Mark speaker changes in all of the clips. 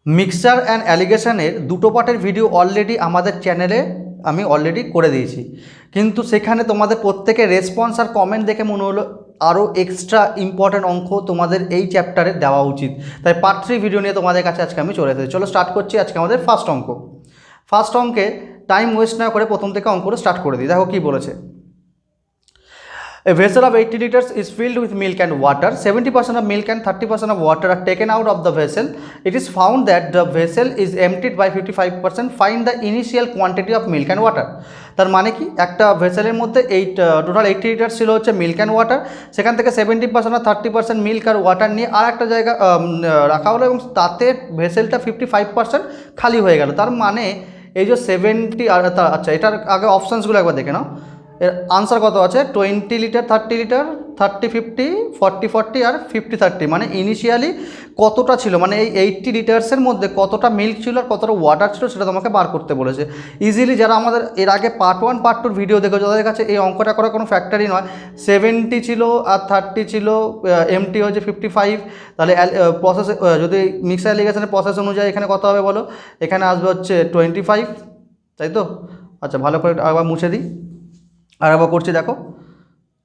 Speaker 1: Mixture and অ্যালিগেশনের দুটো পার্টের video already আমাদের চ্যানেলে আমি অলরেডি করে দিয়েছি, কিন্তু সেখানে তোমাদের প্রত্যেকের রেসপন্স আর কমেন্ট দেখে মনে হলো আরও এক্সট্রা ইম্পর্ট্যান্ট অঙ্ক তোমাদের এই চ্যাপ্টারে দেওয়া উচিত। তাই পার্ট 3 ভিডিও নিয়ে তোমাদের কাছে আজকে আমি চলে এসেছি। চলো স্টার্ট করছি আজকে আমাদের ফার্স্ট অঙ্কে টাইম ওয়েস্ট না করে প্রথম থেকে অঙ্কটা স্টার্ট করে দিই। দেখো কী বলেছে। A vessel of 80 liters is filled with milk and water. 70% of milk and 30% of water are taken out of the vessel. It is found that the vessel is emptied by 55%. Find the initial quantity of milk and water. তার মানে কি, একটা ভেসেলের মধ্যে total 80 litre ছিল হচ্ছে milk and water, সেখান থেকে 70% আর 30% milk আর water নিয়ে আর একটা জায়গা রাখা হলো এবং তাতে ভেসেলটা 55% খালি হয়ে গেল। তার মানে এই যে 70 আর আচ্ছা, এটার আগে অপশানসগুলো একবার দেখে নাও। এর আনসার কত আছে, 20 লিটার, 30 লিটার, 30 50, 40 40 আর 50 30। মানে ইনিশিয়ালি কতটা ছিল, মানে এই 80 লিটার্সের মধ্যে কতটা মিল্ক ছিল আর কতটা ওয়াটার ছিল সেটা তোমাকে বার করতে বলেছে। ইজিলি যারা আমাদের এর আগে পার্ট 1 পার্ট 2 ভিডিও দেখো, যাদের কাছে এই অঙ্কটা করা কোনো ফ্যাক্টরি নয়, 70 ছিল আর 30 ছিল, এমটি হচ্ছে 55, তাহলে প্রসেস যদি মিক্সার অ্যালিগেশনের প্রসেস অনুযায়ী এখানে কত হবে বলো, এখানে আসবে হচ্ছে 25, তাই তো? আচ্ছা, ভালো করে আবার মুছে দিই, আর আবার করছি। দেখো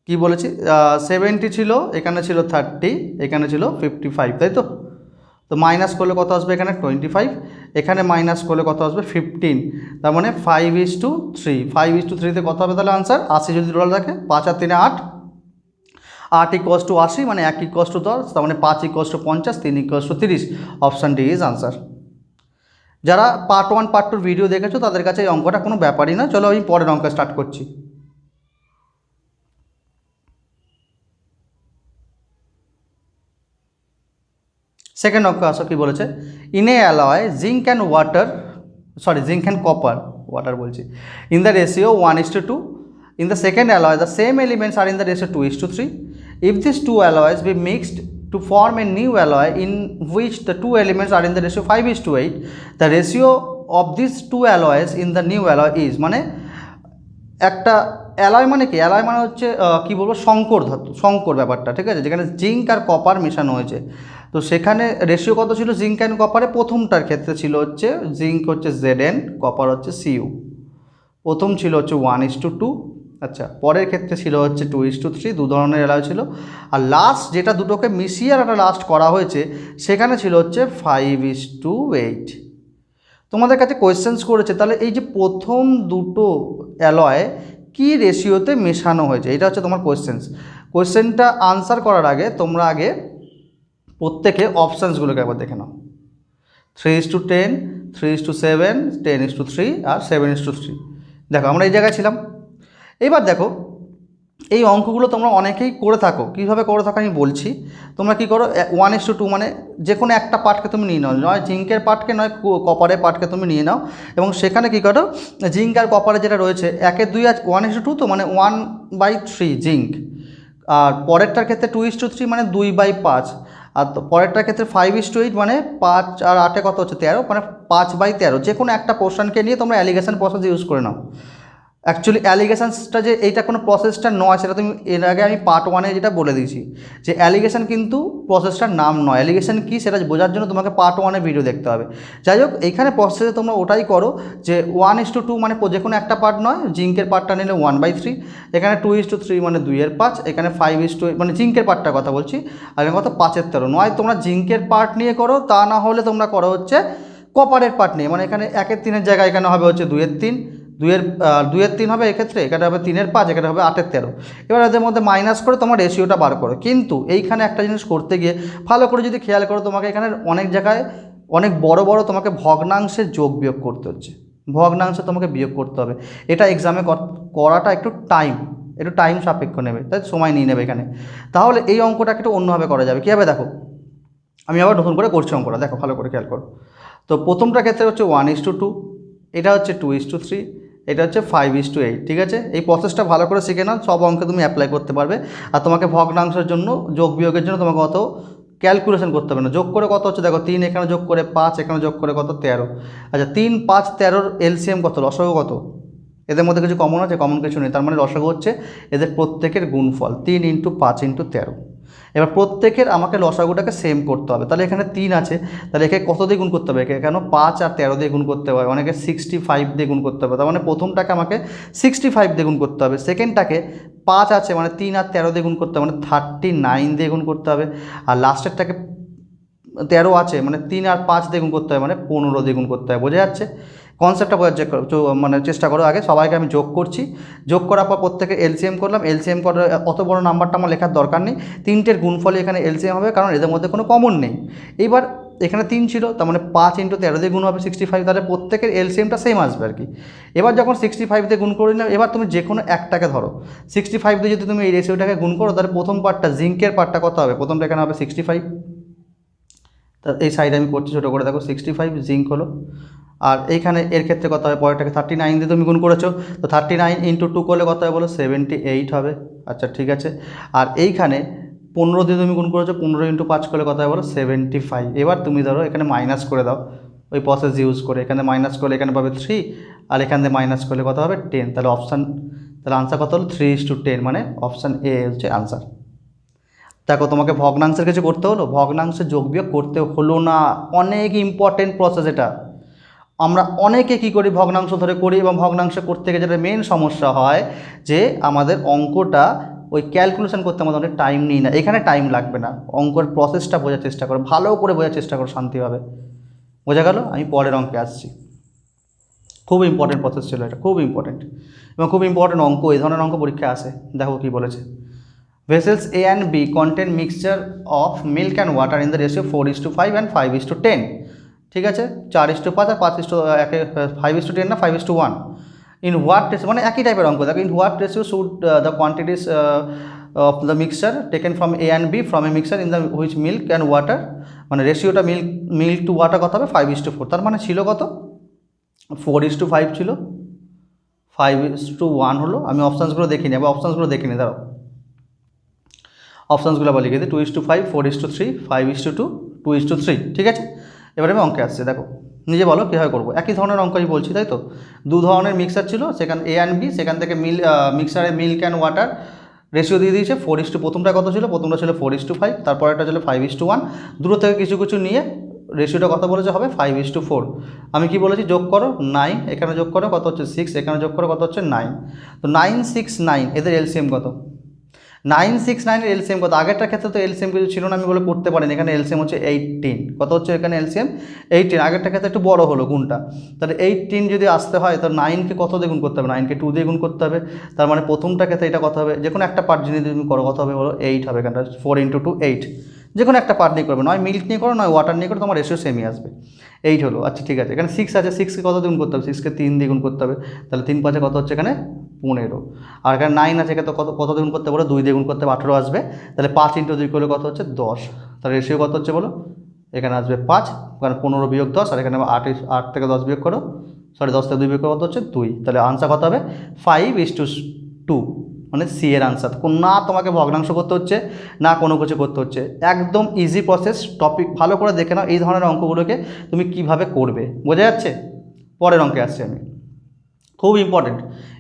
Speaker 1: কি বলেছি, 70 ছিল, এখানে ছিল 30, এখানে ছিল 55, তাই তো? তো মাইনাস করলে কত আসবে, এখানে 25, এখানে মাইনাস করলে কত আসবে 15। তার মানে 5:3। 5:3তে কত হবে তাহলে আনসার? 80 যদি টোটাল থাকে, 5 আর 3 8, 8 = 80, মানে 1 = 10, তার মানে 5 = 50, 3 = 30। Option D is answer. যারা পার্ট 1 পার্ট 2 ভিডিও দেখেছো তাদের কাছে এই অঙ্কটা কোনো ব্যাপারই না। চলো আমি পরের অঙ্ক স্টার্ট করছি। সেকেন্ড অঙ্ক আসো কি বলেছে, in a alloy zinc and copper, water বলছি, in the ratio 1:2। In the second alloy the same elements are in the ratio 2:3। If this two alloys be mixed to form a new alloy in which the two elements are in the ratio 5:8, the ratio of these two alloys in the new alloy is, মানে একটা alloy মানে কি, alloy মানে হচ্ছে কী বলবো, সংকর ধাতু, সংকর ব্যাপারটা, ঠিক আছে, যেখানে জিঙ্ক আর কপার মেশানো হয়েছে। তো সেখানে রেশিও কত ছিল জিঙ্ক অ্যান্ড কপারে? প্রথমটার ক্ষেত্রে ছিল হচ্ছে জিঙ্ক হচ্ছে Zn, কপার হচ্ছে Cu। প্রথম ছিল হচ্ছে 1:2। আচ্ছা, পরের ক্ষেত্রে ছিল হচ্ছে 2:3। দু ধরনের অ্যালয় ছিল। আর লাস্ট যেটা দুটোকে মিশিয়ে আর একটা লাস্ট করা হয়েছে সেখানে ছিল হচ্ছে 5:8। তোমাদের কাছে কোয়েশ্চেন্স করেছে, তাহলে এই যে প্রথম দুটো অ্যালয় কি রেশিওতে মেশানো হয়েছে, এটা হচ্ছে তোমার কোয়েশ্চেনটা আনসার করার আগে তোমরা আগে প্রত্যেকে অপশানসগুলোকে একবার দেখে নাও। 3:10, 3:7, 10:3 আর 7:3। দেখো আমরা এই জায়গায় ছিলাম। এবার দেখো এই অঙ্কগুলো তোমরা অনেকেই করে থাকো, কীভাবে করে থাকো আমি বলছি। তোমরা কী করো, 1:2, মানে যে কোনো একটা পার্টকে তুমি নিয়ে নাও, নয় জিঙ্কের পার্টকে নয় কপারের পার্টকে তুমি নিয়ে নাও, এবং সেখানে কী করো, জিঙ্ক আর কপারে যেটা রয়েছে 1-2 আর 1:2, তো মানে 1/3 জিঙ্ক, আর পরেরটার ক্ষেত্রে 2:3 মানে 2/5, আর পরেরটার ক্ষেত্রে 5:8 মানে 5 আর 8 কত হচ্ছে 13, মানে 5/13। যে কোনো একটা পোর্শনকে নিয়ে তোমরা অ্যালিগেশন প্রসেস ইউজ করে নাও। অ্যাকচুয়ালি অ্যালিগেশনসটা যে এইটা কোনো প্রসেসটা নয়, সেটা তুমি এর আগে আমি পার্ট 1-এ যেটা বলে দিয়েছি, যে অ্যালিগেশন কিন্তু প্রসেসটার নাম নয়। অ্যালিগেশন কী সেটা বোঝার জন্য তোমাকে পার্ট 1-এর ভিডিও দেখতে হবে। যাই হোক, এইখানে প্রসেসে তোমরা ওটাই করো যে 1:2 মানে যে কোনো একটা পার্ট নয়, জিঙ্কের পার্টটা নিলে 1/3, এখানে 2:3 মানে 2/5, এখানে 5:8 মানে জিঙ্কের পার্টটার কথা বলছি, আর এখানে কত 5/13। নয় তোমরা জিঙ্কের পার্ট নিয়ে করো, তা না হলে তোমরা করো হচ্ছে কপারের পার্ট নিয়ে, মানে এখানে 1/3 জায়গায় এখানে হবে হচ্ছে 2/3, 2/3 হবে এক্ষেত্রে, এখানে হবে 3/5, এখানে হবে 8/13। এবার এদের মধ্যে মাইনাস করে তোমার রেশিওটা বার করো। কিন্তু এইখানে একটা জিনিস করতে গিয়ে ভালো করে যদি খেয়াল করো, তোমাকে এখানে অনেক জায়গায় অনেক বড় বড় তোমাকে ভগ্নাংশের যোগ বিয়োগ করতে হচ্ছে, ভগ্নাংশে তোমাকে বিয়োগ করতে হবে। এটা এক্সামে করাটা একটু টাইম সাপেক্ষ নেবে, তাই সময় নিয়ে নেবে এখানে। তাহলে এই অঙ্কটাকে একটু অন্যভাবে করা যাবে। কীভাবে দেখো, আমি আবার নতুন করে করছি অঙ্কটা, দেখো ভালো করে খেয়াল করো। তো প্রথমটা ক্ষেত্রে হচ্ছে 1:2, এটা হচ্ছে 2:3, এটা হচ্ছে 5:8, ঠিক আছে? এই প্রসেসটা ভালো করে শিখে নাও, সব অঙ্কে তুমি অ্যাপ্লাই করতে পারবে। আর তোমাকে ভগ্নাংশের জন্য যোগ বিয়োগের জন্য তোমাকে অত ক্যালকুলেশন করতে হবে না। যোগ করে কত হচ্ছে দেখো, 3 এখানে যোগ করে 5, এখানে যোগ করে কত 13। আচ্ছা, 3, 5, 13 এলসিএম কত, লসাগু কত? এদের মধ্যে কিছু কমন আছে? কমন কিছু নেই, তার মানে লসাগু হচ্ছে এদের প্রত্যেকের গুণফল 3 × 5 × 13। এবার প্রত্যেকের আমাকে লসাগুটাকে সেম করতে হবে। তাহলে এখানে 3 আছে, তাহলে একে কত দিয়ে গুণ করতে হবে? একে কেন 5 আর 13 দিয়ে গুণ করতে হবে, অনেকে 65 দিয়ে গুণ করতে হবে। তার মানে প্রথমটাকে আমাকে 65 দিয়ে গুণ করতে হবে, সেকেন্ডটাকে 5 আছে মানে 3 আর 13 দিয়ে গুণ করতে হবে, মানে 39 দিয়ে গুণ করতে হবে, আর লাস্টেরটাকে 13 আছে মানে 3 আর 5 দিয়ে গুণ করতে হবে, মানে 15 দিয়ে গুণ করতে হবে। বোঝা যাচ্ছে কনসেপ্টটা? বোঝার মানে চেষ্টা করো। আগে সবাইকে আমি যোগ করছি, যোগ করার পর প্রত্যেকে এলসিএম করলাম। এলসিএম করার অত বড় নাম্বারটা আমার লেখার দরকার নেই, 3টের গুণফলে এখানে এলসিএম হবে, কারণ এদের মধ্যে কোনো কমন নেই। এইবার এখানে 3 ছিল, তার মানে 5 × 13 দিয়ে গুণ হবে 65, তাহলে প্রত্যেকের এলসিএমটা সেম আসবে আর কি। এবার যখন 65 দিয়ে গুণ করে নিলাম, এবার তুমি যে কোনো একটাকে ধরো। 65 দিয়ে যদি তুমি এই রেশিওটাকে গুণ করো, তাহলে প্রথম পার্টটা জিঙ্কের পার্টটা কত হবে? প্রথমটা এখানে হবে 65, তা এই সাইডে আমি করছি ছোটো করে, দেখো 65 জিঙ্ক হলো। আর এইখানে এর ক্ষেত্রে কত হবে? পরেরটাকে 39 দিয়ে তুমি গুণ করেছো, তো 39 × 2 করলে কত হবে বলো? 78 হবে। আচ্ছা ঠিক আছে। আর এইখানে 15 দিয়ে তুমি গুণ করেছো, 15 × 5 করলে কত হবে বলো? 75। এবার তুমি ধরো এখানে মাইনাস করে দাও, ওই প্রসেস ইউজ করে এখানে মাইনাস করলে এখানে পাবে 3, আর এখান থেকে মাইনাস করলে কত হবে? 10। তাহলে তাহলে আনসার কত হলো? 3:10, মানে অপশান এ হচ্ছে আনসার। দেখো তোমাকে ভগ্নাংশের কিছু করতে হলো? ভগ্নাংশে যোগ বিয়োগ করতে হলো না, অনেক ইম্পর্টেন্ট প্রসেস এটা। আমরা অনেকে কী করি? ভগ্নাংশ ধরে করি, এবং ভগ্নাংশ করতে গিয়ে যেটা মেন সমস্যা হয় যে আমাদের অঙ্কটা ওই ক্যালকুলেশন করতে আমাদের অনেক টাইম নিই না। এখানে টাইম লাগবে না, অঙ্কের প্রসেসটা বোঝার চেষ্টা করো, ভালো করে বোঝার চেষ্টা করো শান্তিভাবে। বোঝা গেল? আমি পরের অঙ্কে আসছি। খুব ইম্পর্টেন্ট প্রসেস ছিল এটা, খুব ইম্পর্টেন্ট এবং খুব ইম্পর্টেন্ট অঙ্ক। এই ধরনের অঙ্ক পরীক্ষায় আসে। দেখো কী বলেছে, vessels A and B contain mixture of milk and water in the ratio 4:5 and 5:10। ঠিক আছে, 4:5 আর 5:10 না 5:1। ইন হোয়াট রেশিও, মানে একই টাইপের অঙ্ক। দেখো, in what ratio should the quantities of the mixture taken from A and B from a mixture in the which milk and water, মানে রেশিওটা মিল্ক টু ওয়াটার কত হবে? 5:4। তার মানে ছিল কত? 4:5 ছিল, 5:1 হলো। আমি অপশানসগুলো দেখিনি, আবার অপশানসগুলো দেখিনি, দাঁড়াও অপশানসগুলো আবার লিখে দিই। 2:5, 4:3, 5:2, 2:3। ঠিক আছে, এবারে আমি অঙ্কে আসছি। দেখো নিজে বলো কীভাবে করবো। একই ধরনের অঙ্ক আমি বলছি, তাই তো? দু ধরনের মিক্সার ছিল, সেখানে A and B, সেখান থেকে মিক্সারে মিল্ক অ্যান্ড ওয়াটার রেশিও দিয়ে দিয়েছে 4:, প্রথমটা কত ছিল? প্রথমটা ছিল 4:5, তারপরেটা ছিল 5:1। দুটো থেকে কিছু কিছু নিয়ে রেশিওটা কত বলেছে হবে? 5:4। আমি কি বলেছি? যোগ করো 9, এখানে যোগ করো কত হচ্ছে? 6, এখানে যোগ করো কত হচ্ছে? 9। তো 9, 6, 9 এদের এলসিএম কত? 9, 6, 9 এর এলসিএম কত? আগেরটার ক্ষেত্রে তো এলসিএম কিছু ছিল না, আমি বলে করতে পারিনি। এখানে এলসিএম হচ্ছে 18। কত হচ্ছে এখানে এলসিএম? 18। আগেরটার ক্ষেত্রে একটু বড় হলো গুণটা, তাহলে 18 যদি আসতে হয় তো 9কে কত দিয়ে গুণ করতে হবে? 9কে 2 দিয়ে গুণ করতে হবে। তার মানে প্রথমটা ক্ষেত্রে এটা কত হবে? যে কোনো একটা পার্ট যদি তুমি করো কত হবে বলো? 8 হবে। এখানটা 4 × 2 8, যে কোনো একটা পার্ট নিয়ে করবে, নয় মিল্ক নিয়ে করো নয় ওয়াটার নিয়ে করো, তোমার রেশিও সেমই আসবে। 8 হলো। আচ্ছা ঠিক আছে, এখানে 6 আছে, 6কে কত দিয়ে গুণ করতে হবে? 6কে 3 দিয়ে গুণ করতে হবে, তাহলে 3 5 কত হচ্ছে এখানে? 15। আর এখানে 9 আছে, এখানে তো কত দিয়ে গুণ করতে বলো? 2 দিয়ে গুণ করতে হবে, 18 আসবে। তাহলে 5 × 2 করলে কত হচ্ছে? 10। তাহলে রেশিও কত হচ্ছে বলো? এখানে আসবে 5, কারণ 15 বিয়োগ 10, আর এখানে 8 থেকে 10 বিয়োগ করো, 10 থেকে 2 বিয়োগ করো কত হচ্ছে? 2। তাহলে আনসার কত হবে? 5:2, মানে সি এর আনসার। না তোমাকে ভগ্নাংশ করতে হচ্ছে, না কোনো কিছু করতে হচ্ছে, একদম ইজি প্রসেস। টপিক ভালো করে দেখে নাও, এই ধরনের অঙ্কগুলোকে তুমি কিভাবে করবে। বোঝা যাচ্ছে? পরের অঙ্কে আসছি আমি, খুব ইম্পর্টেন্ট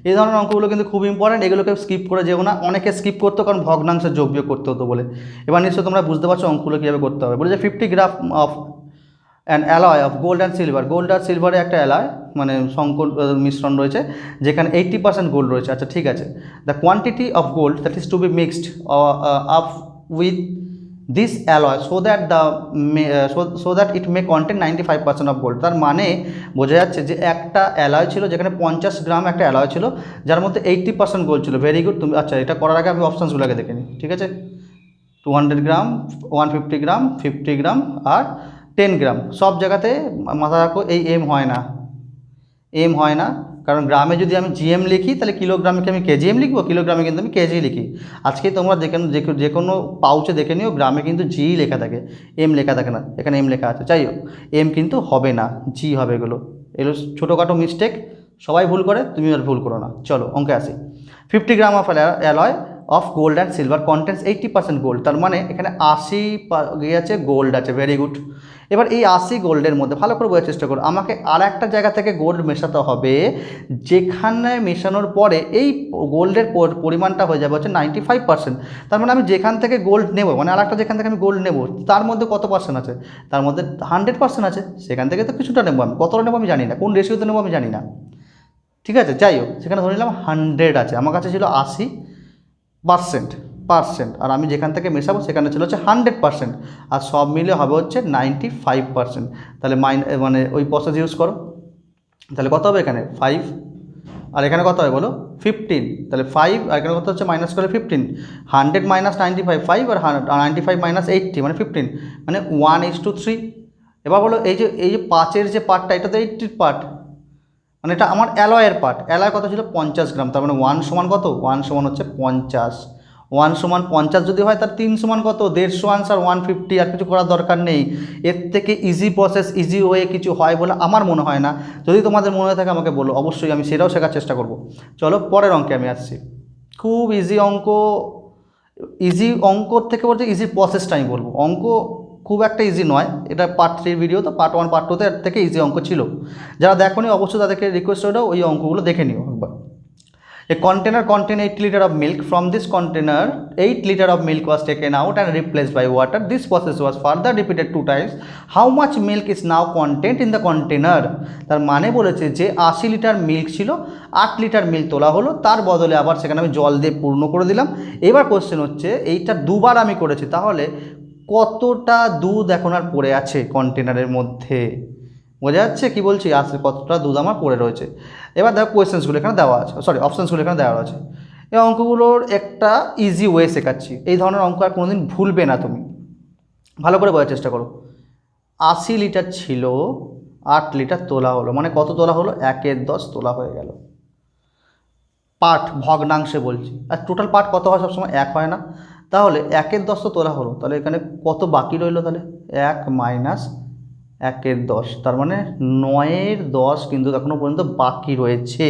Speaker 1: এই ধরনের অঙ্কগুলো, কিন্তু খুব ইম্পর্টেন্ট। এগুলোকে স্কিপ করে যেও না। অনেকে স্কিপ করতো কারণ ভগ্নাংশের যোগ বিয়োগ করতে হতো বলে। এবার নিশ্চয়ই তোমরা বুঝতে পারছো অঙ্কগুলো কীভাবে করতে হবে। বলে যে 50 gram of an alloy of gold and silver. Gold আর সিলভারে একটা অ্যালয়, মানে সংকর মিশ্রণ রয়েছে, যেখানে 80% গোল্ড রয়েছে। আচ্ছা ঠিক আছে, the quantity of gold that is to be mixed up with this alloy so that it may contain 95% of gold. তার মানে বোঝা যাচ্ছে যে একটা অ্যালয় ছিল, যেখানে 50 গ্রাম একটা অ্যালয় ছিল, যার মধ্যে 80% গোল্ড ছিল। Very good. তুমি আচ্ছা, এটা করার আগে আমি অপশানসগুলোকে দেখে নিই। ঠিক আছে, 200 গ্রাম, 150 গ্রাম, 50 গ্রাম আর 10 গ্রাম। সব জায়গাতে মাথা রাখো এই এম হয় না, এম হয় না, কারণ গ্রামে যদি আমি জিএম লিখি তাহলে কিলোগ্রামকে আমি কেজিএম লিখবো, কিলোগ্রামে কিন্তু আমি কেজি লিখি। আজকে তোমরা যে কোনো পাউচে দেখে নিও, গ্রামে কিন্তু জি লেখা থাকে, এম লেখা থাকে না। এখানে এম লেখা আছে, যাই হোক এম কিন্তু হবে না, জি হবে। এগুলো ছোটোখাটো মিস্টেক, সবাই ভুল করে, তুমি আর ভুল করো না। চলো অঙ্কে আসি। 50 gram of alloy of gold and silver contents 80% gold, তার মানে এখানে 80 আছে গোল্ড আছে, ভেরি গুড। এবার এই 80 গোল্ডের মধ্যে ভালো করে বোঝার চেষ্টা করো, আমাকে আর একটা জায়গা থেকে গোল্ড মেশাতে হবে, যেখানে মেশানোর পরে এই গোল্ডের পরিমাণটা হয়ে যাবে হচ্ছে 95%। তার মানে আমি যেখান থেকে গোল্ড নেব, মানে আর একটা যেখান থেকে আমি গোল্ড নেব, তার মধ্যে কত পার্সেন্ট আছে, তার মধ্যে 100% আছে, সেখান থেকে তো কিছুটা নেবো, আমি কতটা নেবো আমি জানি না, কোন রেশিওতে নেবো আমি জানি না, ঠিক আছে। যাই হোক, সেখানে ধরে নিলাম 100 আছে, আমার কাছে ছিল 80% আর আমি যেখান থেকে মেশাবো সেখানে ছিল হচ্ছে 100%, আর সব মিলে হবে হচ্ছে 95%। তাহলে মানে ওই প্রসেস ইউজ করো, তাহলে কত হবে এখানে 5, আর এখানে কত হবে বলো 15, তাহলে 5 আর এখানে কত হচ্ছে মাইনাস করে 15, 100 মাইনাস 95 5, আর 95 মাইনাস 80 মানে 15, মানে 1:3। এবার বলো এই যে 5-এর যে পার্টটা, এটা তো 80-র পার্ট, মানে এটা আমার অ্যালয়ের পার্ট, অ্যালয় কত ছিল 50 গ্রাম, তার মানে 1 সমান কত, 1 সমান হচ্ছে 50, 1 সমান 50 যদি হয় তার 3 সমান কত 150 আনসার 150, আর কিছু করার দরকার নেই। এর থেকে ইজি প্রসেস ইজি ওয়ে কিছু হয় বলে আমার মনে হয় না, যদি তোমাদের মনে হয়ে থাকে আমাকে বলো, অবশ্যই আমি সেটাও শেখার চেষ্টা করব। চলো পরের অঙ্কে আমি আসছি, খুব ইজি অঙ্ক, ইজি অঙ্কর থেকে বলতে ইজি প্রসেসটা আমি বলবো, অঙ্ক খুব একটা ইজি নয়, এটা পার্ট 3 ভিডিও, তো পার্ট 1 পার্ট 2তে এর থেকে ইজি অঙ্ক ছিল, যারা দেখোনি অবশ্যই তাদেরকে রিকোয়েস্ট করে ওই অঙ্কগুলো দেখে নিও একবার। A container contain 8 liter of milk. From this container, 8 liter of milk was taken out and replaced by water. This process was further repeated 2 times. How much milk is now contained in the container? তার মানে বলেছে যে 80 litre milk ছিল, 8 litre milk তোলা হলো, তার বদলে আবার সেখানে আমি জল দিয়ে পূর্ণ করে দিলাম। এবার কোশ্চেন হচ্ছে এইটা দুবার আমি করেছি, তাহলে কতটা দুধ এখন আর পড়ে আছে কন্টেনারের মধ্যে, বোঝা যাচ্ছে কি বলছি, আসলে কতটা দুধ আমার পড়ে রয়েছে। এবার দেখো কোয়েশ্চেন্সগুলো এখানে দেওয়া আছে, সরি অপশানসগুলো এখানে দেওয়া আছে। এই অঙ্কগুলোর একটা ইজি ওয়ে শেখাচ্ছি, এই ধরনের অঙ্ক আর কোনোদিন ভুলবে না তুমি, ভালো করে বোঝার চেষ্টা করো। 80 লিটার ছিল, 8 লিটার তোলা হলো, মানে কত তোলা হলো 1/10 তোলা হয়ে গেল। পার্ট ভগ্নাংশে বলছি, আর টোটাল পার্ট কত হয় সবসময় 1 হয় না, তাহলে 1/10 তো তোলা হলো, তাহলে এখানে কত বাকি রইলো, তাহলে 1 মাইনাস 1/10, তার মানে 9/10 কিন্তু এখনও পর্যন্ত বাকি রয়েছে।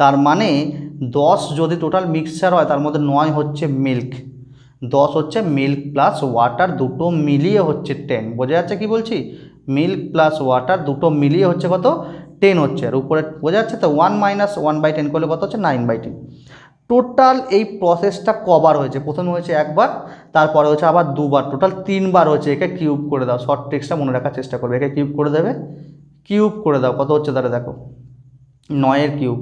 Speaker 1: তার মানে 10 যদি টোটাল মিক্সচার হয় তার মধ্যে 9 হচ্ছে মিল্ক, 10 হচ্ছে মিল্ক প্লাস ওয়াটার, দুটো মিলিয়ে হচ্ছে 10, বোঝা যাচ্ছে কি বলছি, মিল্ক প্লাস ওয়াটার দুটো মিলিয়ে হচ্ছে কত 10 হচ্ছে, আর উপরে বোঝা যাচ্ছে তো 1 মাইনাস 1/10 করলে কত হচ্ছে 9/10। টোটাল এই প্রসেসটা কবার হয়েছে, প্রথমে হয়েছে একবার, তারপরে হচ্ছে আবার দুবার, টোটাল 3বার হয়েছে। একে কিউব করে দাও, শর্ট ট্রিক্সটা মনে রাখার চেষ্টা করবে, একে কিউব করে দেবে, কিউব করে দাও, কত হচ্ছে তাহলে দেখো 9-এর কিউব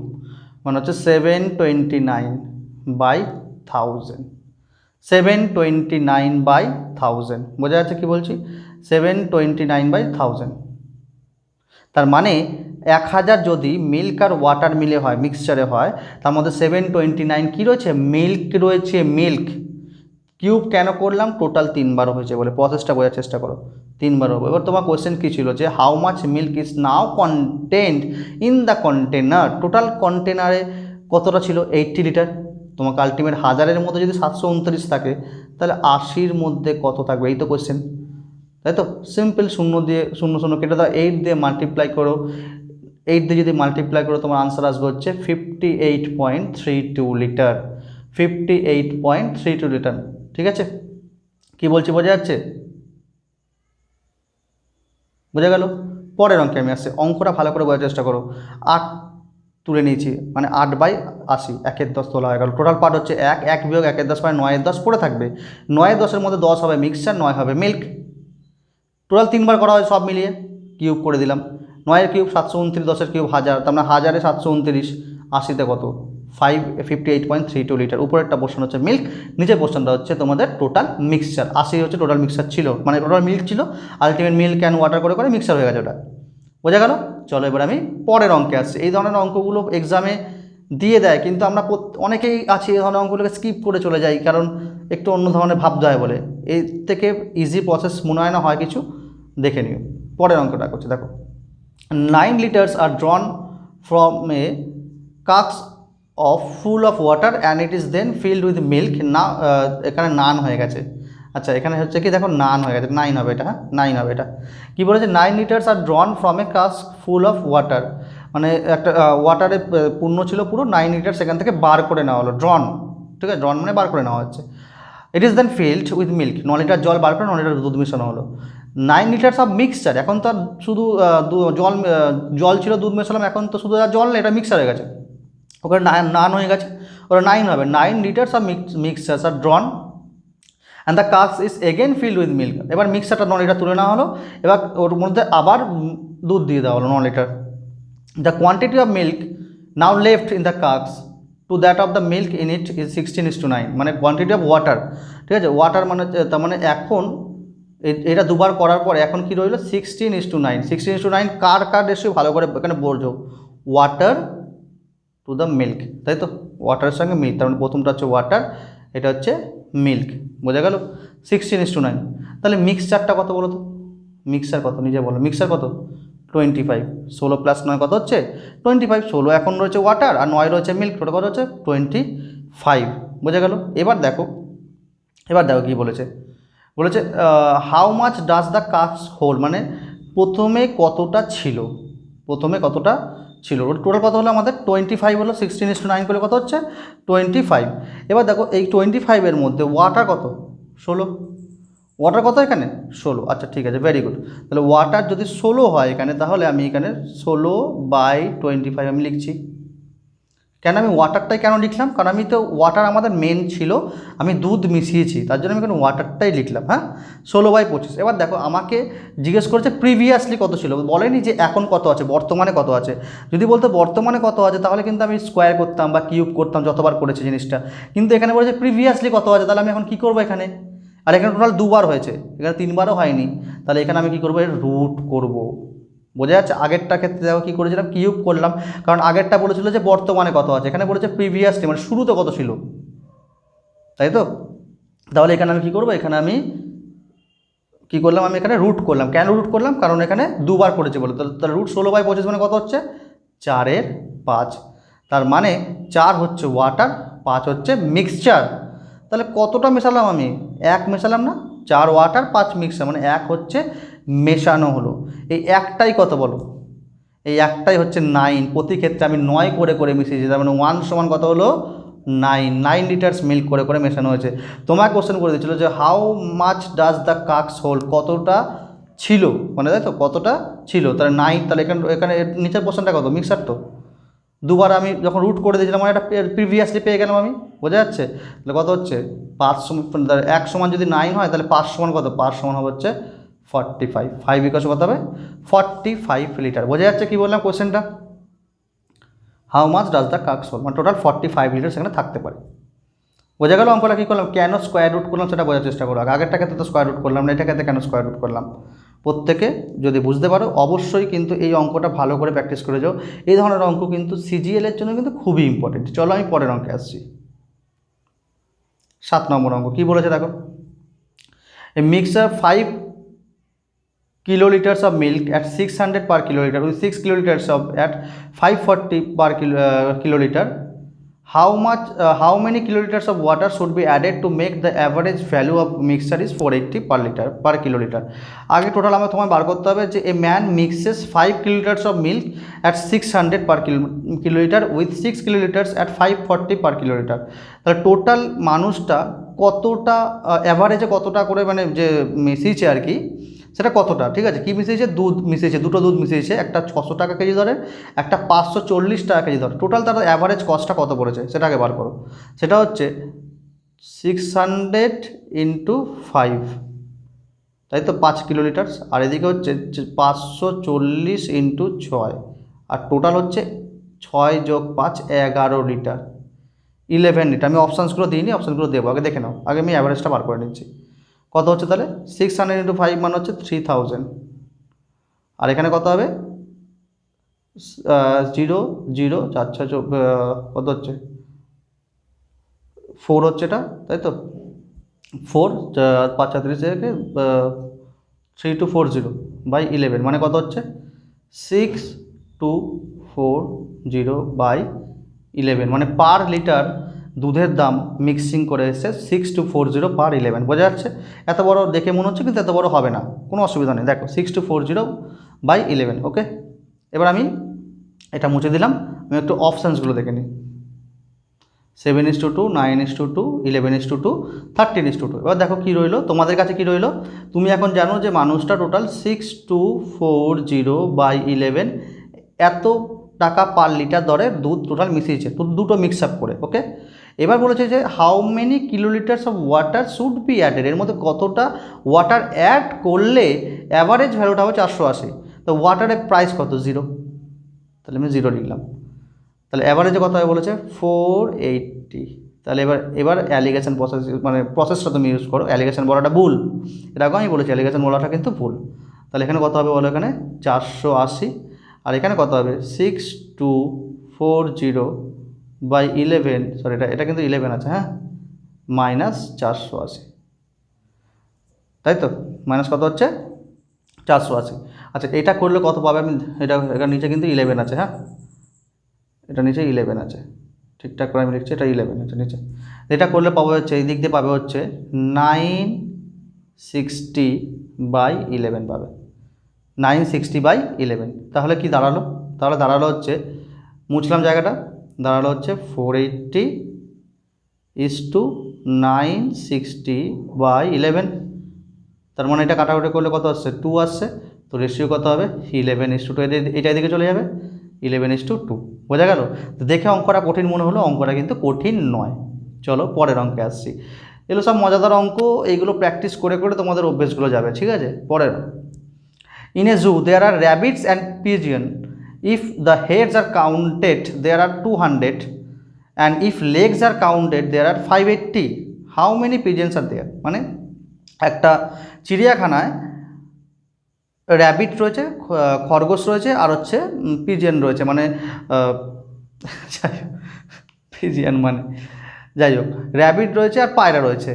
Speaker 1: মানে হচ্ছে 729/1000, 729/1000, বোঝা যাচ্ছে কি বলছি, 729/1000। তার মানে 1000 যদি মিল্ক আর ওয়াটার মিলে হয়, মিক্সচারে হয়, তার মধ্যে 729 কী রয়েছে, মিল্ক রয়েছে, মিল্ক। কিউব কেন করলাম, টোটাল 3বার হয়েছে বলে, প্রসেসটা বোঝার চেষ্টা করো, 3বার হবে। এবার তোমার কোয়েশ্চেন কী ছিল, যে how much milk is now content in the container, total কন্টেনারে কতটা ছিল 80 লিটার, তোমাকে আলটিমেট 1000-এর মধ্যে যদি 729 থাকে, তাহলে 80-র মধ্যে কত থাকবে, এই তো কোয়েশ্চেন, তাই তো। সিম্পল, 0 দিয়ে 0 0 কেটে দাও, 8 দিয়ে মাল্টিপ্লাই করো, 8 দিয়ে যদি মাল্টিপ্লাই করো তোমার আনসার আসবে হচ্ছে 58.32 লিটার, 58.32 লিটার, ঠিক আছে। কি বলছি বোঝা যাচ্ছে, বোঝা গেল। পরের অঙ্কে আমি আসছি, অঙ্কটা ভালো করে বোঝার চেষ্টা করো। 8 তুলে নিয়েছি, মানে 8/80, 1/10 তোলা হয়ে গেল, টোটাল পার্ট হচ্ছে 1 বিয়োগ 1/10 মানে 9/10 পড়ে থাকবে, 9/10-এর মধ্যে 10 হবে মিক্সচার, 9 হবে মিল্ক, টোটাল 3বার করা হয় সব মিলিয়ে, কিউব করে দিলাম, 9-এর কিউব 729, 10-এর কিউব 1000, তার মানে 1000-এ 729, 80-তে কত 58.32 লিটার। উপরেরটা পোর্শন হচ্ছে মিল্ক, নিচের পোর্শনটা হচ্ছে তোমাদের টোটাল মিক্সচার, 80 হচ্ছে টোটাল মিক্সচার ছিল, মানে টোটাল মিল্ক ছিল, আলটিমেট মিল্ক অ্যান্ড ওয়াটার করে করে মিক্সচার হয়ে গেছে ওটা, বোঝা গেল। চলো এবার আমি পরের অঙ্কে আসছি। এই ধরনের অঙ্কগুলো এক্সামে দিয়ে দেয়, কিন্তু আমরা অনেকেই আছি এই ধরনের অঙ্কগুলোকে স্কিপ করে চলে যাই, কারণ একটু অন্য ধরনের ভাবতে হয় বলে। এর থেকে ইজি প্রসেস মনে হয় না হয় কিছু, দেখে নিও। পরের অঙ্কটা করছে দেখো, 9 liters are drawn from a cask of full of water and it is then filled with milk. না এখানে নান হয়ে গেছে, আচ্ছা এখানে হচ্ছে কি দেখো নান হয়ে গেছে, 9 হবে এটা, হ্যাঁ 9 হবে এটা। কী বলেছে, 9 liters are drawn from a cask full of water, মানে একটা ওয়াটারে পূর্ণ ছিল পুরো, 9 লিটার সেখান থেকে বার করে নেওয়া হলো, ড্রন, ঠিক আছে, ড্রন মানে বার করে নেওয়া হচ্ছে। It is then filled with milk, 9 litre জল বার করে 9 লিটার দুধ মেশানো হলো। 9 লিটার্স অফ মিক্সচার, এখন তো আর শুধু জল ছিল দুধ মেশালাম, এখন তো শুধু আর জল নেই, এটা মিক্সার হয়ে গেছে, ওখানে নান হয়ে গেছে, ওটা 9 হবে। 9 litres of mixtures are drawn and the cask is again filled with milk. এবার মিক্সারটা 9 লিটার তুলে নেওয়া হলো, এবার ওর মধ্যে আবার দুধ দিয়ে দেওয়া হলো 9 litre. The quantity of milk now left in the cask to that of the milk in it is 16:9, মানে কোয়ান্টিটি অফ ওয়াটার, ঠিক আছে, ওয়াটার মানে তার মানে এখন এটা দুবার করার পরে এখন কি রইলো 16:9। 16:9 কার রেশিও ভালো করে এখানে বোঝো, ওয়াটার টু দ্য মিল্ক, তাই তো, ওয়াটারের সঙ্গে মিল্ক, তার মানে প্রথমটা হচ্ছে ওয়াটার, এটা হচ্ছে মিল্ক, বোঝা গেল 16:9। তাহলে মিক্সচারটা কত বলো তো, মিক্সচার কত নিজে বলো, মিক্সচার কত 25, 16 + 9 কত হচ্ছে 25, 16 এখন রয়েছে ওয়াটার আর 9 রয়েছে মিল্ক, টোটাল কত হচ্ছে 25, বোঝা গেল। এবার দেখো কী বলেছে, how much does the cask hold, মানে প্রথমে কতটা ছিল, টোটাল কত হলো আমাদের 25 হলো, 16:9 করলে কত হচ্ছে 25। এবার দেখো এই 25-এর মধ্যে ওয়াটার কত 16, ওয়াটার কত এখানে 16, আচ্ছা ঠিক আছে, ভেরি গুড। তাহলে ওয়াটার যদি 16 হয় এখানে, তাহলে আমি এখানে 16/25 আমি লিখছি। কেন আমি ওয়াটারটাই কেন লিখলাম, কারণ আমি তো ওয়াটার আমাদের মেন ছিল, আমি দুধ মিশিয়েছি, তার জন্য আমি এখানে ওয়াটারটাই লিখলাম। হ্যাঁ, 16/25। এবার দেখো আমাকে জিজ্ঞেস করেছে প্রিভিয়াসলি কত ছিল, বলেনি যে এখন কত আছে, বর্তমানে কত আছে। যদি বলতো বর্তমানে কত আছে তাহলে কিন্তু আমি স্কোয়ার করতাম বা কিউব করতাম, যতবার করেছি জিনিসটা, কিন্তু এখানে বলেছে প্রিভিয়াসলি কত আছে, তাহলে আমি এখন কী করবো এখানে, আর এখানে টোটাল 2বার হয়েছে, এখানে 3বারও হয়নি, তাহলে এখানে আমি কী করবো, এর রুট করব, বোঝা যাচ্ছে। আগেরটা ক্ষেত্রে দেখো কী করেছিলাম, কিউব করলাম, কারণ আগেরটা বলেছিল যে বর্তমানে কত আছে, এখানে বলেছে প্রিভিয়াসলি, মানে শুরুতে কত ছিল, তাই তো। তাহলে এখানে আমি কী করবো, এখানে আমি কী করলাম, আমি এখানে রুট করলাম। কেন রুট করলাম, কারণ এখানে 2বার করেছে বলে, তাহলে রুট 16/25 মানে কত হচ্ছে 4/5, তার মানে 4 হচ্ছে ওয়াটার, 5 হচ্ছে মিক্সচার। তাহলে কতটা মেশালাম আমি, 1 মেশালাম না, 4 ওয়াটার 5 মিক্সচার, মানে 1 হচ্ছে মেশানো হলো। এই একটাই কত বলো, এই একটাই হচ্ছে 9, প্রতি ক্ষেত্রে আমি 9 করে মিশিয়েছি, তার মানে 1 সমান কত হলো 9 লিটার্স মিল্ক করে মেশানো হয়েছে। তোমার কোশ্চেন করে দিয়েছিল যে how much does the cask hold, কতটা ছিল, মানে তাই তো কতটা ছিল, তাহলে 9, তাহলে এখানে নিচের পোর্শনটা কত মিক্সার, তো 2বার আমি যখন রুট করে দিয়েছিলাম মানে একটা প্রিভিয়াসলি পেয়ে গেলাম আমি, বোঝা যাচ্ছে। তাহলে কত হচ্ছে 5 1 সমান যদি 9 হয় তাহলে 5 সমান কত, 5 সমান হবে হচ্ছে 45, 5 বিকজ কত হবে 45 লিটার, বোঝা যাচ্ছে কি বললাম কোশ্চেনটা। How much does the cask hold, মানে টোটাল 45 লিটার সেখানে থাকতে পারে, বোঝা গেল। অঙ্কটা কী করলাম, কেন স্কোয়ার রুট করলাম সেটা বোঝার চেষ্টা করো। আগেরটা ক্ষেত্রে তো স্কোয়ার রুট করলাম না, এটা ক্ষেত্রে কেন স্কোয়ার রুট করলাম, প্রত্যেকে যদি বুঝতে পারো অবশ্যই কিন্তু এই অঙ্কটা ভালো করে প্র্যাকটিস করে যাও। এই ধরনের অঙ্ক কিন্তু সিজিএলের জন্য কিন্তু খুবই ইম্পর্টেন্ট। চলো আমি পরের অঙ্কে আসছি। 7 নম্বর অঙ্ক কী বলেছে দেখো, এ mixer 5 kiloliters of milk at 600 per kiloliter with 6 kiloliters of at 540 per kiloliter. How many kiloliters of water should be added to make the average value of mixture is 480 per kiloliter? আগে total আমার তোমায় বার করতে হবে যে a man mixes 5 kiloliters of milk at 600 per kiloliter with 6 kiloliters at 540 per kiloliter. তাহলে total মানুষটা কতটা অ্যাভারেজে কতটা করে মানে যে মিশিয়েছে আর কি, সেটা কতটা, ঠিক আছে, কী মিশিয়েছে, দুধ মিশিয়েছে, দুটো দুধ মিশিয়েছে, একটা 600 টাকা কেজি ধরে, একটা 540 টাকা কেজি ধরে, টোটাল তার অ্যাভারেজ কস্টটা কত পড়েছে সেটা আগে বার করো। সেটা হচ্ছে 600 × 5, তাই তো 5 কিলোলিটার, আর এদিকে হচ্ছে 540 × 6, আর টোটাল হচ্ছে 6 + 5 11 লিটার, 11 লিটার। আমি অপশানসগুলো দিইনি, অপশানগুলো দেবো, আগে দেখে নাও, আগে আমি অ্যাভারেজটা বার করে নিচ্ছি। কত হচ্ছে তাহলে 600 × 5 মানে হচ্ছে 3000, আর এখানে কত হবে 0 0 4 6 কত হচ্ছে 4 হচ্ছে এটা, তাই তো 4 5 36 থেকে 3240/11 মানে কত হচ্ছে 6240/11, মানে পার লিটার দুধের দাম মিক্সিং করে এসে 6240/11, বোঝা যাচ্ছে। এত বড় দেখে মনে হচ্ছে কিন্তু এত বড় হবে না, কোনো অসুবিধা নেই। দেখো 6240/11, ওকে। এবার আমি এটা মুছে দিলাম, আমি একটু অপশানসগুলো দেখে নিই। 7:2, 9:2, 11:2, 13:2। এবার দেখো কী রইলো তোমাদের কাছে, কী রইলো, তুমি এখন জানো যে মানুষটা টোটাল 6240/11 এত টাকা পার লিটার দরে দুধ টোটাল মিশিয়েছে, দুটো মিক্স আপ করে। ওকে, এবার বলেছে যে how many kilolitres of water should be added, এর মধ্যে কতটা ওয়াটার অ্যাড করলে অ্যাভারেজ ভ্যালুটা হবে 480। তো ওয়াটারের প্রাইস কত? 0, তাহলে আমি 0 লিখলাম। তাহলে অ্যাভারেজে কত হবে বলেছে? 480। তাহলে এবার অ্যালিগেশন প্রসেস, মানে প্রসেসটা তুমি ইউজ করো। অ্যালিগেশন বলাটা ভুল, এটাকেও আমি বলেছি অ্যালিগেশন বলাটা কিন্তু ভুল। তাহলে এখানে কত হবে বলো? এখানে 480, আর এখানে কত হবে? 6240/11, সরি এটা কিন্তু 11 আছে, হ্যাঁ, মাইনাস 480, তাই তো? মাইনাস কত হচ্ছে? 480। আচ্ছা, এটা করলে কত পাবে? আমি এটা নিচে কিন্তু 11 আছে, হ্যাঁ, এটা নিচে 11 আছে, ঠিকঠাক করে আমি লিখছি, এটা 11 আছে নিচে। এটা করলে পাবে হচ্ছে, এই দিক দিয়ে পাবে হচ্ছে 960/11 পাবে, 960/11। তাহলে কি দাঁড়ালো? তাহলে দাঁড়ালো হচ্ছে, মুছলাম জায়গাটা, দাঁড়ালো হচ্ছে 480:960/11। তার মানে এটা কাটাকুটি করলে কত আসছে? 2 আসছে। তো রেশিও কত হবে? 11:2। এটা এদিকে চলে যাবে, 11:2। বোঝা গেল? তো দেখে অঙ্কটা কঠিন মনে হলো, অঙ্কটা কিন্তু কঠিন নয়। চলো পরের অঙ্কে আসছি। এগুলো সব মজাদার অঙ্ক, এইগুলো প্র্যাকটিস করে করে তোমাদের অভ্যেসগুলো যাবে, ঠিক আছে? পরের, in a zoo there are rabbits and pigeon, if the heads are counted there are 200 and if legs are counted there are 580, how many pigeons are there. মানে একটা চিড়িয়াখানায় র্যাবিট রয়েছে, খরগোশ রয়েছে, আর হচ্ছে পিজিয়ন রয়েছে, মানে পিজিয়ন মানে যাই হোক, র্যাবিট রয়েছে আর পায়রা রয়েছে।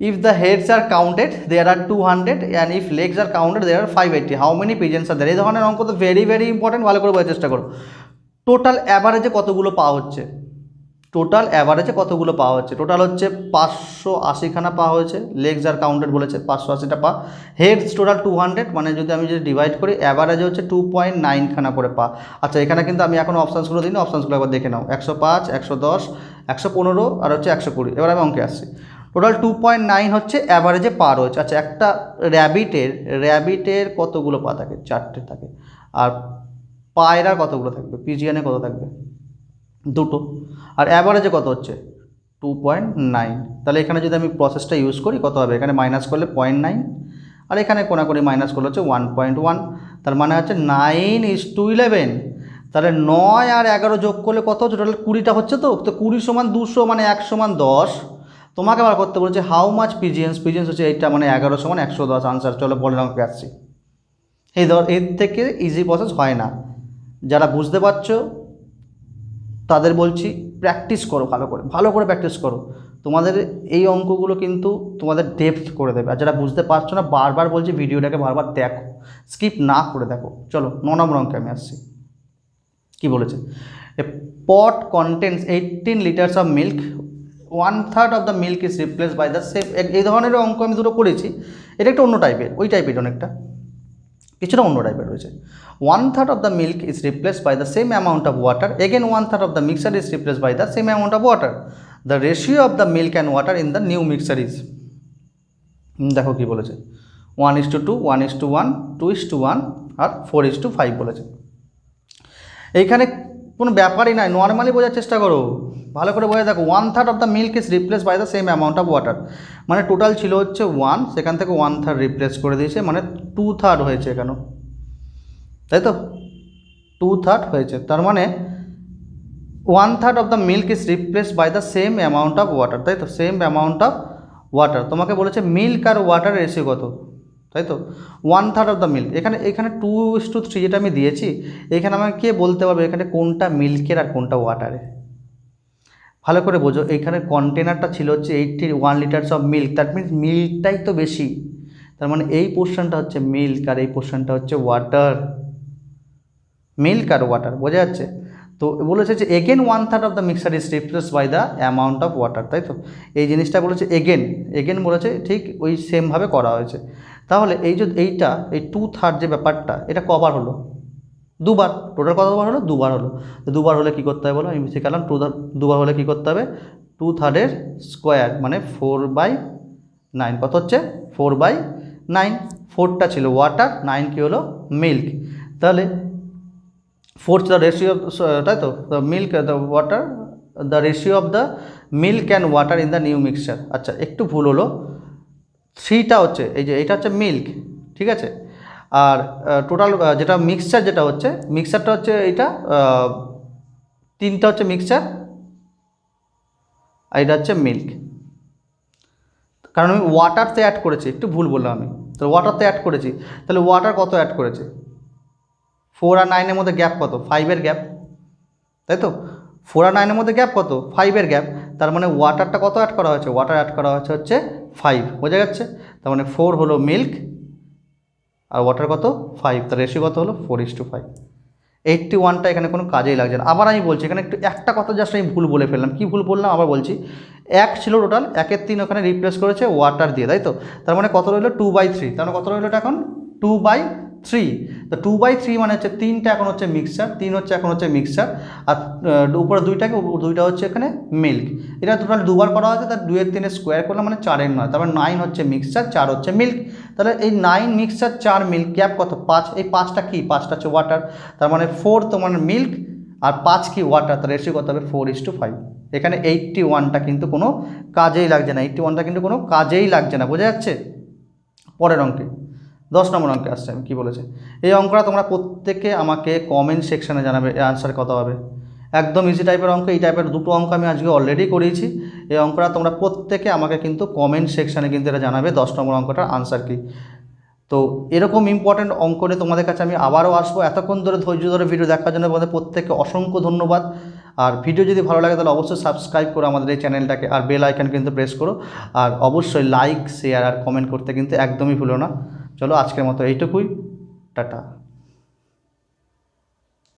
Speaker 1: If the heads are counted there are 200 and if legs are counted there are 580, how many pigeons are there. এই ধরনের অঙ্ক তো ভেরি ভেরি ইম্পর্টেন্ট, ভালো করে বোঝার চেষ্টা করো। টোটাল অ্যাভারেজে কতগুলো পাওয়া হচ্ছে? টোটাল অ্যাভারেজে কতগুলো পাওয়া হচ্ছে? টোটাল হচ্ছে 580খানা পাওয়া হয়েছে, লেগস আর কাউন্টেড বলেছে 580টা পা, হেডস টোটাল 200, মানে যদি আমি যদি ডিভাইড করি অ্যাভারেজে হচ্ছে 2.9খানা করে পা। আচ্ছা, এখানে কিন্তু আমি এখন অপশানসগুলো দিই না, অপশানসগুলো একবার দেখে নাও। 105, 110, 115 আর হচ্ছে 120। এবার আমি অঙ্কে আসছি। টোটাল 2.9 হচ্ছে অ্যাভারেজে পা রয়েছে। আচ্ছা, একটা র্যাবিটের কতগুলো পা থাকে? 4টে থাকে। আর পায়রার কতগুলো থাকবে? পিজিয়নে কত থাকবে? 2টো। আর অ্যাভারেজে কত হচ্ছে? 2.9। তাহলে এখানে যদি আমি প্রসেসটা ইউজ করি কত হবে? এখানে মাইনাস করলে 0.9, আর এখানে কোনাকুনি মাইনাস করলে হচ্ছে 1.1। তার মানে হচ্ছে 9:11। তাহলে 9 আর 11 যোগ করলে কত হচ্ছে? টোটাল 20টা হচ্ছে। তো 20 = 200, মানে 1 = 10। তোমাকে আবার করতে বলেছে হাউ মাচ পিজিয়ন্স হচ্ছে এইটা, মানে 11 = 110 আনসার। চলো পরের অঙ্কে আসছি। এর থেকে ইজি প্রসেস হয় না। যারা বুঝতে পারছো তাদের বলছি প্র্যাকটিস করো, ভালো করে প্র্যাকটিস করো। তোমাদের এই অঙ্কগুলো কিন্তু তোমাদের ডেপথ করে দেবে। আর যারা বুঝতে পারছো না, বারবার বলছি ভিডিওটাকে বারবার দেখো, স্কিপ না করে দেখো। চলো 9 নম্বর অঙ্কে আমি আসছি। কি বলেছে? A pot contents 18 litres of milk, 1/3 of the milk is replace by the same. এই ধরনের অঙ্ক আমি দুটো করেছি, এটা একটা অন্য টাইপের, ওই টাইপের অনেকটা, কিছুটা অন্য টাইপের রয়েছে। 1/3 of the milk is replaced by the same amount of water. Again 1/3 of the mixture is replaced by the same amount of water. The ratio of the milk and water in the new mixture is, দেখো কি বলেছে, 1:2, 1:1, 2:1 আর 4:5 বলেছে। এইখানে কোনো ব্যাপারই নাই, normally বোঝার চেষ্টা করো, ভালো করে বোঝা। দেখো 1/3 of the milk is replaced by the same amount of water, মানে টোটাল ছিল হচ্ছে 1, সেখান থেকে 1/3 রিপ্লেস করে দিয়েছে, মানে 2/3 হয়েছে এখানে, তাই তো? 2/3 হয়েছে, তার মানে 1/3 of the milk is replaced by the same amount of water, তাই তো? Same amount of water. তোমাকে বলেছে মিল্ক আর ওয়াটার রেশিও কত, তাই তো? 1/3 অফ দ্য মিল্ক, এখানে 2:3 যেটা আমি দিয়েছি, এখানে আমাকে কে বলতে পারবে এখানে কোনটা মিল্কের আর কোনটা ওয়াটারের? ভালো করে বোঝো, এইখানে কন্টেনারটা ছিল হচ্ছে 81 litres of milk, that means মিল্কটাই তো বেশি। তার মানে এই পোর্শনটা হচ্ছে মিল্ক আর এই পোর্শনটা হচ্ছে ওয়াটার, মিল্ক আর ওয়াটার, বোঝা যাচ্ছে? তো বলেছে যে again 1/3 of the mixture is replaced by the amount of water, তাই তো? এই জিনিসটা বলেছে এগেন বলেছে, ঠিক ওই সেমভাবে করা হয়েছে। তাহলে এই যে এই 2/3 যে ব্যাপারটা, এটা কবার হলো? 2বার। টোটাল কতবার হলো? 2বার হলো। তো 2বার হলে কী করতে হবে বলো? আমি শিখালাম 2বার হলে কী করতে হবে? 2/3 স্কোয়ার মানে 4/9, কত হচ্ছে 4/9, 4টা ছিল ওয়াটার, 9 কী হলো মিল্ক, তাহলে 4 দ্য রেশিও, তাই তো, the milk the water, the ratio of the milk and water in the new mixture. আচ্ছা একটু ভুল হলো, 3টা হচ্ছে এই যে এটা হচ্ছে মিল্ক, ঠিক আছে, আর টোটাল যেটা মিক্সচার যেটা হচ্ছে মিক্সচারটা হচ্ছে এইটা 3টা হচ্ছে মিক্সচার আর এটা হচ্ছে মিল্ক, কারণ আমি ওয়াটারতে অ্যাড করেছি, একটু ভুল বললাম আমি, তো ওয়াটারতে অ্যাড করেছি, তাহলে ওয়াটার কত অ্যাড করেছে, 4 আর 9-এর মধ্যে গ্যাপ কত, 5-এর গ্যাপ, তাই তো, 4 আর 9-এর মধ্যে গ্যাপ কত, 5-এর গ্যাপ, তার মানে ওয়াটারটা কত অ্যাড করা হয়েছে, ওয়াটার অ্যাড করা হয়েছে হচ্ছে 5, বোঝা যাচ্ছে, তার মানে 4 হলো মিল্ক আর ওয়াটার কত 5, তার রেশিও কত হলো 4:5। 81টা এখানে কোনো কাজেই লাগছে না। আবার আমি বলছি এখানে একটু একটা কথা জাস্ট আমি ভুল বলে ফেললাম, কী ভুল বললাম আবার বলছি, 1 ছিল টোটাল, 1-এর 3 ওখানে রিপ্লেস করেছে ওয়াটার দিয়ে, তাই তো, তার মানে কত রইলো 2/3, তার মানে কত রইলো এটা এখন 2/3, তো 2/3 মানে হচ্ছে 3টা এখন হচ্ছে মিক্সচার, 3 হচ্ছে এখন হচ্ছে মিক্সচার, আর উপরে 2টা হচ্ছে এখানে মিল্ক, এটা টোটাল দুবার করা হয়েছে, তার 2-এর 3-এর স্কোয়ার করলাম মানে 4-এর 9, তারপর 9 হচ্ছে মিক্সচার, 4 হচ্ছে মিল্ক, তাহলে এই 9 মিক্সচার 4 মিল্ক গ্যাপ কত 5, এই 5টা কি, 5টা হচ্ছে ওয়াটার, তার মানে 4 তোমার মিল্ক আর 5 কি ওয়াটার, তার রেশিও কত হবে 4:5। এখানে 81টা কিন্তু কোনো কাজেই লাগছে না, 81টা কিন্তু কোনো কাজেই লাগছে না, বোঝা যাচ্ছে। পরের অঙ্কে 10 নম্বর অঙ্কে আসছে, আমি কী বলেছে, এই অঙ্কটা তোমরা প্রত্যেকে আমাকে কমেন্ট সেকশানে জানাবে এর আনসার কত হবে, একদম ইজি টাইপের অঙ্ক, এই টাইপের দুটো অঙ্ক আমি আজকে অলরেডি করিয়েছি, এই অঙ্কটা তোমরা প্রত্যেকে আমাকে কিন্তু কমেন্ট সেকশানে কিন্তু এটা জানাবে 10 নম্বর অঙ্কটার আনসার কী। তো এরকম ইম্পর্ট্যান্ট অঙ্ক নিয়ে তোমাদের কাছে আমি আবারও আসবো, এতক্ষণ ধরে ধৈর্য ধরে ভিডিও দেখার জন্য তোমাদের প্রত্যেককে অসংখ্য ধন্যবাদ, আর ভিডিও যদি ভালো লাগে তাহলে অবশ্যই সাবস্ক্রাইব করো আমাদের এই চ্যানেলটাকে, আর বেল আইকন কিন্তু প্রেস করো, আর অবশ্যই লাইক শেয়ার আর কমেন্ট করতে কিন্তু একদমই ভুলো না। চলো আজকের মতো এইটুকুই, টাটা।